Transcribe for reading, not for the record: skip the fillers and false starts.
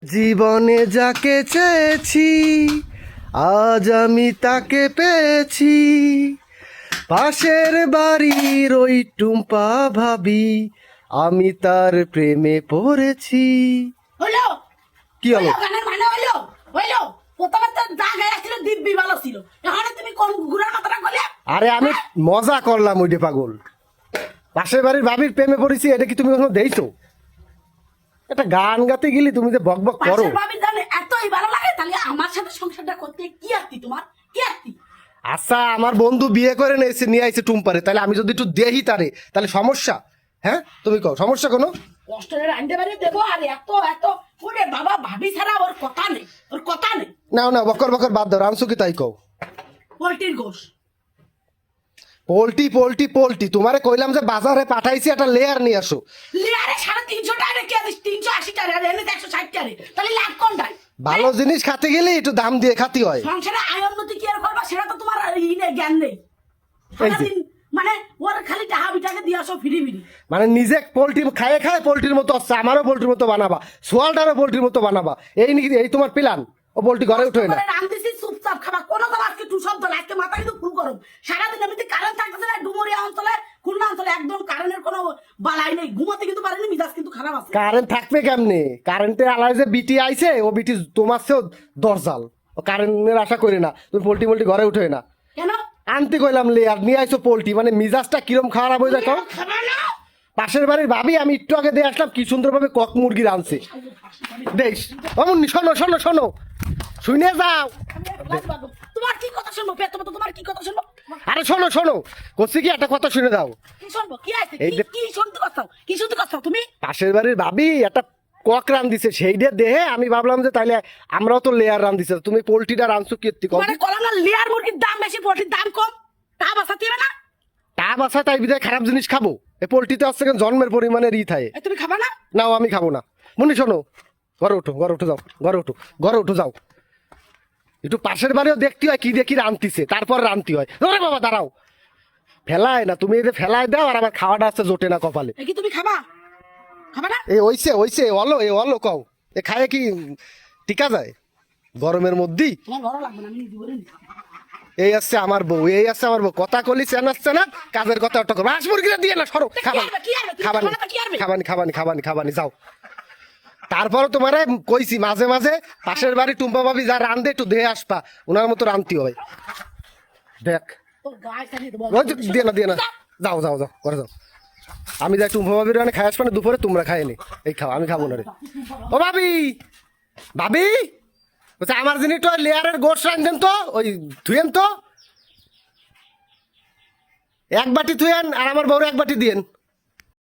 জীবনে যাকে চেয়েছি আজ আমি তাকে পেয়েছি। পাশের বাড়ির ওই টুম্পা ভাবি, আমি তার প্রেমে পড়েছি। হলো কি হলো? গানের মানে হলো হলো প্রথমে তো যা গায়ে ছিল দিব্যি ভালো ছিল, এখন তুমি কোন গুড়ার কথাটা বলে? আরে আমি মজা করলাম, ওইটা পাগল। পাশের বাড়ির ভাবির প্রেমে পড়েছি, এটা কি তুমি কখনো দেখছো? একটা গান গাতে গেলি তুমি যে বক বক করো। পাশের ভাবির জানে এতই ভালো লাগে, তাহলে আমার সাথে সংসারটা করতে কি আত্তি তোমার, কি আত্তি? আচ্ছা, আমার বন্ধু বিয়ে করে নিয়ে আইছে টুম্পারে, তাহলে আমি যদি একটু দেহি তারে, তাহলে সমস্যা? হ্যাঁ তুমি কও সমস্যা কোনো? কষ্টের আনতে পারে দেবো, আর এত এত ওরে বাবা ভাবি ছাড়া ওর কথা নেই, ওর কথা নেই। নাও না, বকর বকর বাদ দাও, রামসু কি তাই কও? পোল্ট্রির গোশ পোল্ট্রি পোল্ট্রি পোল্ট্রি, তোমারে কইলাম যে বাজারে পাঠাইছি, একটা লেয়ার নিয়ে আসো। লিয়ারে 350 টাকা রেখে আছিস, 380 টাকা আর এনে 160 টাকা, তাহলে লাভ কোনটাই? ভালো জিনিস খাতে গেলে একটু দাম দিয়ে খাতি হয়। সংসারে আয় উন্নতি কি আর করবা, সেটা তো তোমার জ্ঞান নেই। এই যে। সারাদিন মানে ওর খালি টাকা বিটাকে দিয়ে আসো ফিরি ফিরি। মানে নিজে পোল্ট্রি খায় খায় পোল্ট্রির মতো আসছে, আমারও পোল্ট্রির মতো বানাবা, সোয়ালটারও পোল্ট্রির মতো বানাবা, এই নাকি এই তোমার প্ল্যান? ও পোল্ট্রি ঘরে উঠে না? রান্ধিছি চুপচাপ খাবা, কোনো তো আজকে টু শব্দ না, আজকে মাথা কিন্তু ফুল গরম। সারাদিন এমনিতে কারেন্ট থাকতেছে না, ডুমুরিয়া অঞ্চলে খুলনা অঞ্চলে একদম কারেন্টের কোনো বালাই নেই, ঘুমাতে কিন্তু পারিনি, মিজাজ কিন্তু খারাপ আছে। কারেন্ট থাকবে কেমনে? কারেন্টের আলায় যে বিটি আইছে, ও বিটি তোমার চেয়েও দরজাল। ও কারেন্টের আশা করি না, তুমি পোল্ট্রি মোল্ট্রি ঘরে উঠে না। কেন আনতে কইলাম লেয়ার নিয়ে আইছো পোল্ট্রি, মানে মিজাজটা কিরম খারাপ হয়ে যায়। খাবা না? পাশের বাড়ির ভাবি, আমি একটু আগে দিয়ে আসলাম, কি সুন্দরভাবে কক মুরগি রাঁধছে। বেশ অমন, শোনো শোনো শোনো, শুনে যাও। তোমার কি কথা শুনবো পেট, তোমার কি কথা শুনবো? আরে শোনো শোনো, করছি কি, একটা কথা শুনে দাও। কি শুনবো, কি আছে, এই যে- কি শুনতে কথা, কি শুনতে কথা তুমি? পাশের বাড়ির ভাবি একটা কক রাঁধিছে, সেইটা দেহে আমি ভাবলাম যে তাইলে আমরাও তো লেয়ার রাঁধিছে, তুমি পোল্ট্রিটা রাঁধছো কি কম? মানে কলাম না, লেয়ার মুরগির দাম বেশি, পোল্ট্রির দাম কম, তা বাঁচাতে হবে না? তা বাসা তাই বিধায় খারাপ জিনিস খাবো? এই পোল্ট্রিতে হচ্ছে কেন জন্মের পরিমাণে থাকে। তুমি খাবা না? নাও, আমি খাবো না। মনে শোনো, ঘরে ওঠো, ঘরে উঠে যাও, ঘরে ওঠো, ঘরে উঠে যাও। একটু পাশের বাড়িও দেখতে হয় কি দেখি রাঁধতিছে, তারপর রাঁধতে হয়। ওরে বাবা দাঁড়াও, ফেলায় না, তুমি এই যে ফেলায় দাও, আর আমার খাওয়াটা আসছে জোটে না কপালে। কি তুমি খাবা, খাবা না? এই ওইছে ওইছে অলো কও, এ খায় কি টিকা যায় গরমের মধ্যেই? তোমার ভালো লাগবে না, আমি নিজে বলে নিই। এই আসছে আমার বউ, এই আসছে আমার বউ, কথা কলি চেন আসছে না, কাজের কথা অটক করবো। হাঁস মুরগিটা দিয়ে না, সরো। খাবানি কি আরবে? তুমি খাবানি খাবা না, কি আরবে? খাবানি খাবানি খাবানি খাবানি যাও। তারপরে তোমারে কইছি মাঝে মাঝে পাশের বাড়ি টুম্পা ভাবি যা রান্ধে একটু দেহে আসবা, ওনার মতো রান্ধতে হয়। দেখ তোর গায়ে চালিয়ে দেবো। দিয়ে না যাও যাও যাও করে যাও। আমি যাই টুম্পা ভাবির রান্না খাই আসবা না, দুপুরে তোমরা খাই নি, এই খাও, আমি খাবো না রে। ও ভাবি, ভাবি বলছে আমার জিনিস তো লেয়ারের গোশ রান্ধেন তো, ওই ধুয়েন তো, এক বাটি ধুয়েন, আর আমার বউরে এক বাটি দিয়েন।